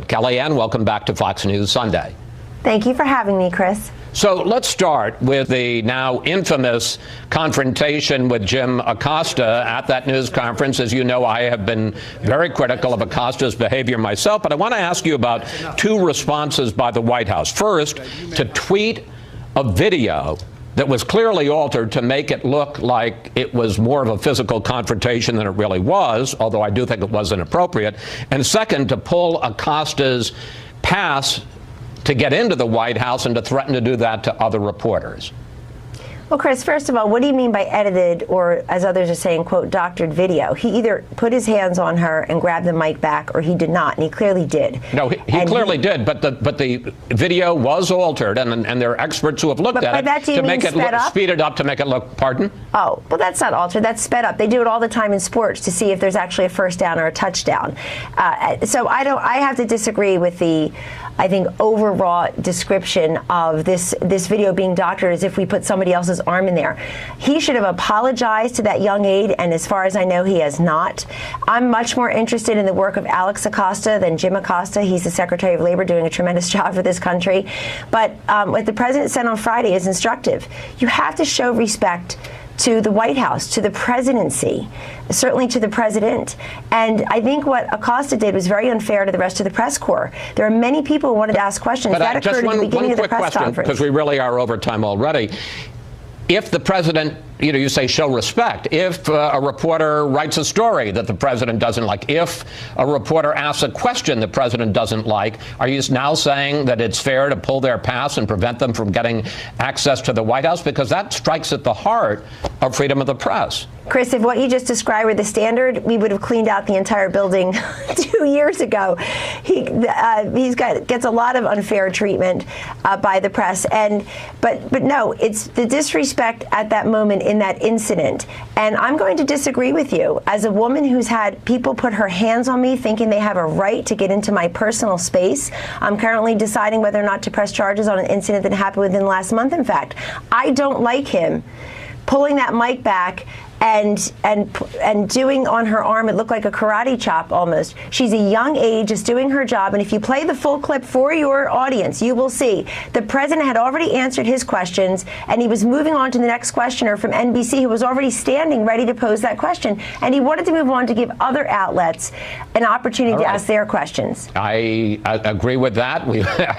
Kellyanne, welcome back to Fox News Sunday. Thank you for having me, Chris. So let's start with the now infamous confrontation with Jim Acosta at that news conference. As you know, I have been very critical of Acosta's behavior myself, but I want to ask you about two responses by the White House. First, to tweet a video that was clearly altered to make it look like it was more of a physical confrontation than it really was, although I do think it was inappropriate. And second, to pull Acosta's pass to get into the White House and to threaten to do that to other reporters. Well, Chris, first of all, what do you mean by edited, or as others are saying, quote, doctored video? He either put his hands on her and grabbed the mic back, or he did not, and he clearly did. No, he clearly did, but the video was altered, and there are experts who have looked at it to make it speed it up to make it look, pardon? Oh, well, that's not altered, that's sped up. They do it all the time in sports to see if there's actually a first down or a touchdown. So I have to disagree with the, I think, overwrought description of this video being doctored as if we put somebody else's arm in there. He should have apologized to that young aide, and as far as I know, he has not. I'm much more interested in the work of Alex Acosta than Jim Acosta. He's the Secretary of Labor, doing a tremendous job for this country. But what the president said on Friday is instructive. You have to show respect to the White House, to the presidency, certainly to the president. And I think what Acosta did was very unfair to the rest of the press corps. There are many people who wanted to ask questions. But that occurred at the beginning of the press conference. Because we really are over time already. If the president, you say show respect, if a reporter writes a story that the president doesn't like, if a reporter asks a question the president doesn't like, are you now saying that it's fair to pull their pass and prevent them from getting access to the White House? Because that strikes at the heart of freedom of the press. Chris, if what you just described were the standard, we would have cleaned out the entire building 2 years ago. He gets a lot of unfair treatment by the press, but no, it's the disrespect at that moment in that incident. And I'm going to disagree with you. As a woman who's had people put her hands on me thinking they have a right to get into my personal space, I'm currently deciding whether or not to press charges on an incident that happened within the last month. In fact, I don't like him pulling that mic back and doing on her arm, it looked like a karate chop almost. She's a young aide just doing her job, and if you play the full clip for your audience, you will see the president had already answered his questions, and he was moving on to the next questioner from NBC who was already standing ready to pose that question, and he wanted to move on to give other outlets an opportunity to ask their questions. I agree with that.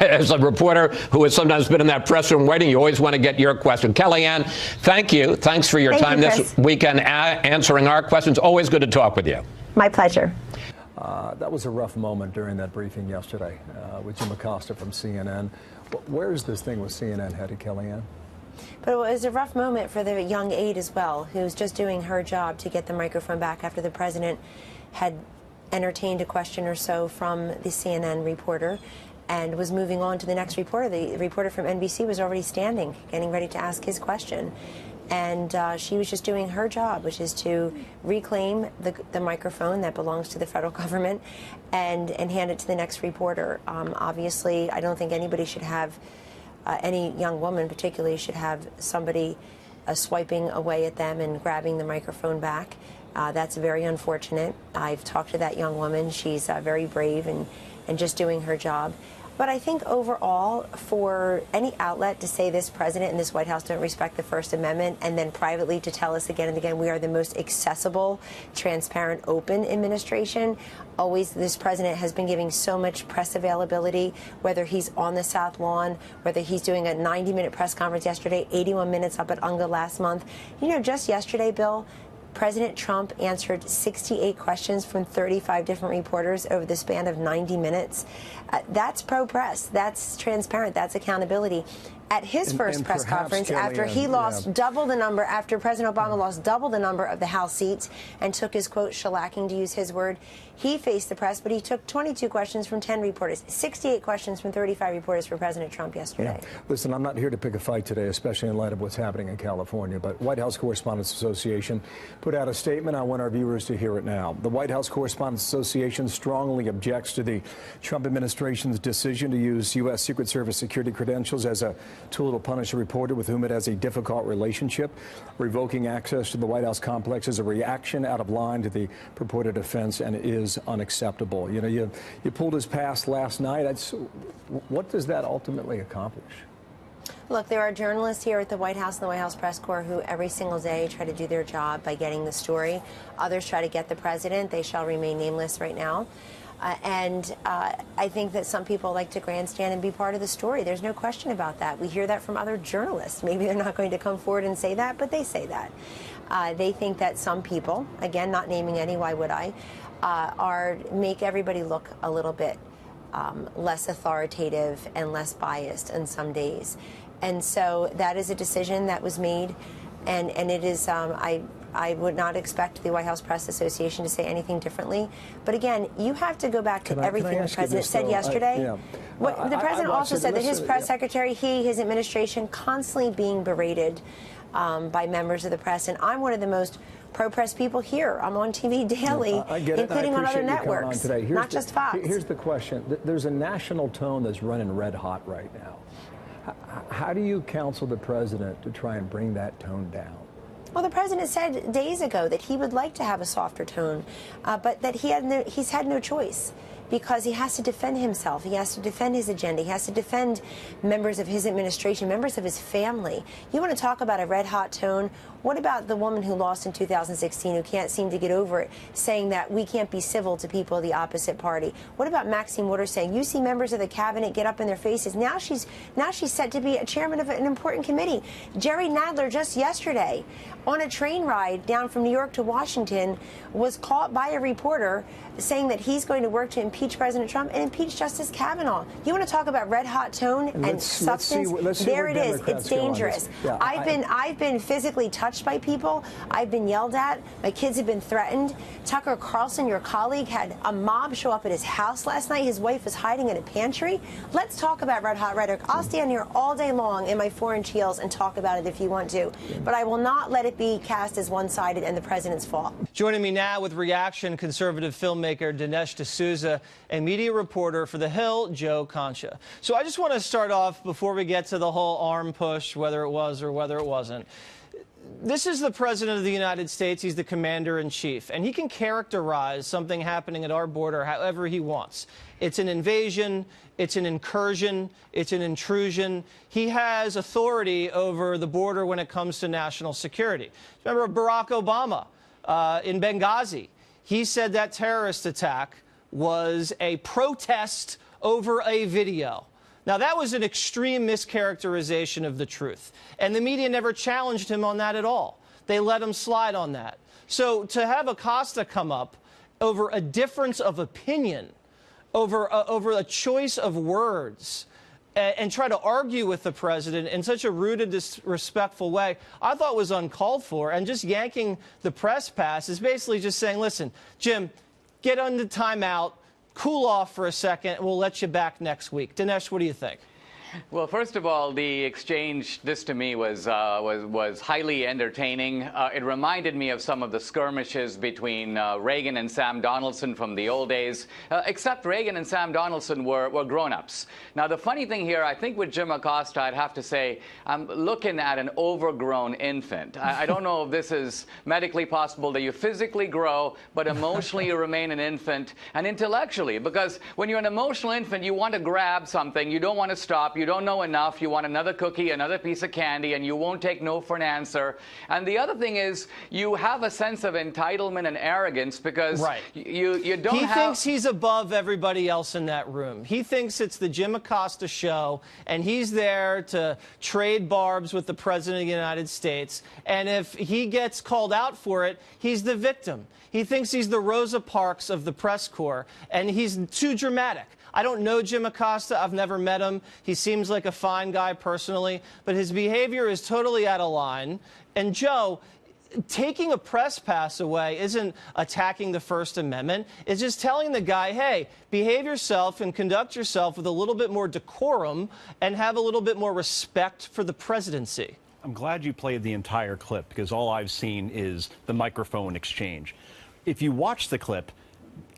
As a reporter who has sometimes been in that press room waiting, you always want to get your question. Kellyanne, thank you. Thanks for your time this weekend answering our questions. Always good to talk with you. My pleasure. That was a rough moment during that briefing yesterday with Jim Acosta from CNN. Where is this thing with CNN headed, Kellyanne? But it was a rough moment for the young aide as well, who's just doing her job to get the microphone back after the president had entertained a question or so from the CNN reporter and was moving on to the next reporter. The reporter from NBC was already standing, getting ready to ask his question. And she was just doing her job, which is to reclaim the microphone that belongs to the federal government and hand it to the next reporter. Obviously, I don't think anybody should have, any young woman particularly, should have somebody swiping away at them and grabbing the microphone back. That's very unfortunate. I've talked to that young woman. She's very brave and just doing her job. But I think overall, for any outlet to say this president and this White House don't respect the First Amendment, and then privately to tell us again and again we are the most accessible, transparent, open administration, always this president has been giving so much press availability, whether he's on the South Lawn, whether he's doing a 90-minute press conference yesterday, 81 minutes up at UNGA last month. Just yesterday, Bill, President Trump answered 68 questions from 35 different reporters over the span of 90 minutes. That's pro-press. That's transparent. That's accountability. At his first press conference, after he lost double the number, after President Obama lost double the number of the House seats and took his, quote, shellacking, to use his word, he faced the press, but he took 22 questions from 10 reporters, 68 questions from 35 reporters for President Trump yesterday. Listen, I'm not here to pick a fight today, especially in light of what's happening in California, but White House Correspondents Association put out a statement. I want our viewers to hear it now. The White House Correspondents Association strongly objects to the Trump administration's decision to use U.S. Secret Service security credentials as a tool to punish a reporter with whom it has a difficult relationship. Revoking access to the White House complex is a reaction out of line to the purported offense and is unacceptable. You know, you pulled his past last night. What does that ultimately accomplish? Look, there are journalists here at the White House and the White House press corps who every single day try to do their job by getting the story. Others try to get the president. They shall remain nameless right now. I think that some people like to grandstand and be part of the story. There's no question about that. We hear that from other journalists. Maybe they're not going to come forward and say that, but they say that. They think that some people, again, not naming any, why would I, make everybody look a little bit less authoritative and less biased on some days. And so that is a decision that was made, and it is, I would not expect the White House Press Association to say anything differently. But again, you have to go back to everything the president said yesterday. The president also said that his press secretary, his administration, constantly being berated by members of the press. And I'm one of the most pro-press people here. I'm on TV daily, including on other networks, not just Fox. Here's the question. There's a national tone that's running red hot right now. How do you counsel the president to try and bring that tone down? Well, the president said days ago that he would like to have a softer tone, but that he's had no choice, because he has to defend himself. He has to defend his agenda. He has to defend members of his administration, members of his family. You want to talk about a red-hot tone? What about the woman who lost in 2016 who can't seem to get over it, saying that we can't be civil to people of the opposite party? What about Maxine Waters saying, you see members of the cabinet get up in their faces? Now she's set to be a chairman of an important committee. Jerry Nadler just yesterday on a train ride down from New York to Washington was caught by a reporter saying that he's going to work to impeach President Trump and impeach Justice Kavanaugh. You want to talk about red-hot tone and substance? There it is. It's dangerous. Yeah, I've been physically touched by people. I've been yelled at. My kids have been threatened. Tucker Carlson, your colleague, had a mob show up at his house last night. His wife was hiding in a pantry. Let's talk about red-hot rhetoric. I'll stand here all day long in my 4-inch heels and talk about it if you want to. But I will not let it be cast as one-sided and the president's fault. Joining me now with reaction, conservative filmmaker Dinesh D'Souza and media reporter for The Hill, Joe Concha. So I just want to start off before we get to the whole arm push, whether it was or whether it wasn't. This is the President of the United States. He's the commander-in-chief, and he can characterize something happening at our border however he wants. It's an invasion, it's an incursion, it's an intrusion. He has authority over the border when it comes to national security. Remember Barack Obama in Benghazi? He said that terrorist attack was a protest over a video. Now, that was an extreme mischaracterization of the truth, and the media never challenged him on that at all. They let him slide on that. So to have Acosta come up over a difference of opinion, over a choice of words, and try to argue with the president in such a rude and disrespectful way, I thought was uncalled for. And just yanking the press pass is basically just saying, listen, Jim, get on the timeout, cool off for a second, and we'll let you back next week. Dinesh, what do you think? Well, first of all, the exchange, this to me was highly entertaining. It reminded me of some of the skirmishes between Reagan and Sam Donaldson from the old days, except Reagan and Sam Donaldson were grown-ups. Now, the funny thing here, I think with Jim Acosta, I'd have to say I'm looking at an overgrown infant. I don't know if this is medically possible that you physically grow, but emotionally you remain an infant, and intellectually, because when you're an emotional infant, you want to grab something, you don't want to stop, you don't know enough, you want another cookie, another piece of candy, and you won't take no for an answer. And the other thing is, you have a sense of entitlement and arrogance because you don't have... He thinks he's above everybody else in that room. He thinks it's the Jim Acosta show, and he's there to trade barbs with the President of the United States. And if he gets called out for it, he's the victim. He thinks he's the Rosa Parks of the press corps, and he's too dramatic. I don't know Jim Acosta. I've never met him. He seems like a fine guy personally, but his behavior is totally out of line. And Joe, taking a press pass away isn't attacking the First Amendment. It's just telling the guy, hey, behave yourself and conduct yourself with a little bit more decorum and have a little bit more respect for the presidency. I'm glad you played the entire clip because all I've seen is the microphone exchange. If you watch the clip,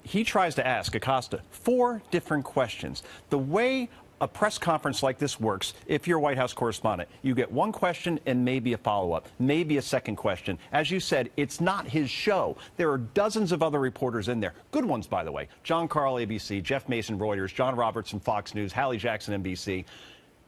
he tries to ask Acosta 4 different questions. The way a press conference like this works if you're a White House correspondent. You get one question and maybe a follow-up, maybe a second question. As you said, it's not his show. There are dozens of other reporters in there. Good ones, by the way. John Carl, ABC, Jeff Mason, Reuters, John Robertson, Fox News, Hallie Jackson, NBC.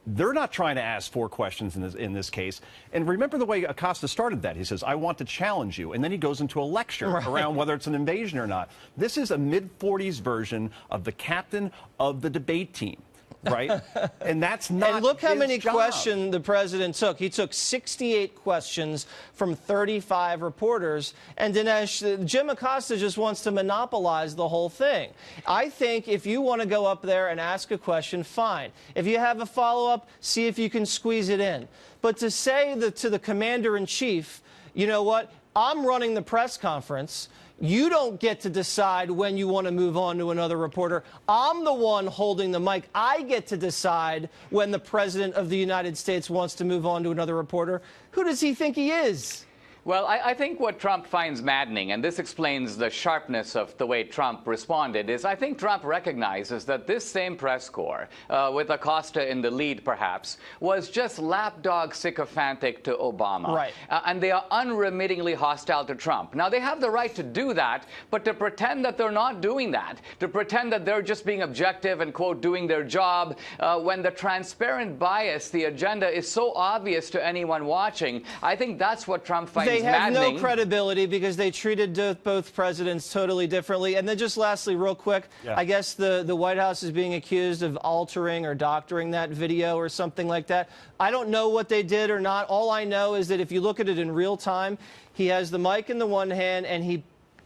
They're not trying to ask 4 questions in this case. And remember the way Acosta started that. He says, I want to challenge you. And then he goes into a lecture around whether it's an invasion or not. This is a mid-40s version of the captain of the debate team. Right? And that's not And look how many job. questions the president took. He took 68 questions from 35 reporters. And Dinesh, Jim Acosta just wants to monopolize the whole thing. I think if you want to go up there and ask a question, fine. If you have a follow-up, see if you can squeeze it in. But to say to the commander-in-chief, you know what, I'm running the press conference. You don't get to decide when you want to move on to another reporter. I'm the one holding the mic. I get to decide when the president of the United States wants to move on to another reporter. Who does he think he is? Well, I think what Trump finds maddening, and this explains the sharpness of the way Trump responded, is I think Trump recognizes that this same press corps, with Acosta in the lead perhaps, was just lapdog sycophantic to Obama. Right. And they are unremittingly hostile to Trump. Now, they have the right to do that, but to pretend that they're not doing that, to pretend that they're just being objective and, quote, doing their job, when the transparent bias, the agenda is so obvious to anyone watching, I think that's what Trump finds They have maddening. no credibility because they treated both presidents totally differently. And then just lastly, real quick, I guess the White House is being accused of altering or doctoring that video or something like that. I don't know what they did or not. All I know is that if you look at it in real time, he has the mic in the one hand and he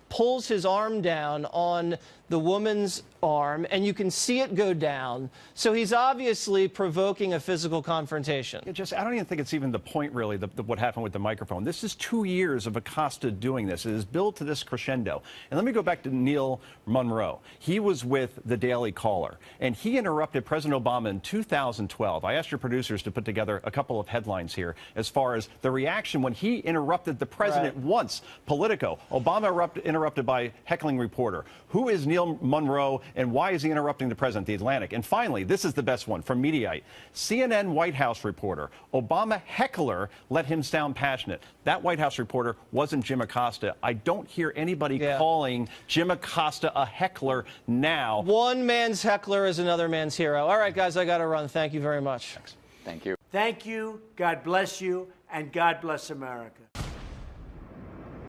pulls his arm down on the woman's arm, and you can see it go down. So he's obviously provoking a physical confrontation. I don't even think it's even the point, really, what happened with the microphone. This is 2 years of Acosta doing this. It is built to this crescendo. And let me go back to Neil Monroe. He was with the Daily Caller, and he interrupted President Obama in 2012. I asked your producers to put together a couple of headlines here as far as the reaction when he interrupted the president once. Politico, Obama interrupted by heckling reporter. Who is Neil Monroe, and why is he interrupting the president? The Atlantic. And finally, this is the best one from Mediaite. CNN White House reporter. Obama heckler let him sound passionate. That White House reporter wasn't Jim Acosta. I don't hear anybody calling Jim Acosta a heckler now. One man's heckler is another man's hero. All right, guys, I got to run. Thank you very much. Thank you. Thank you. God bless you. And God bless America.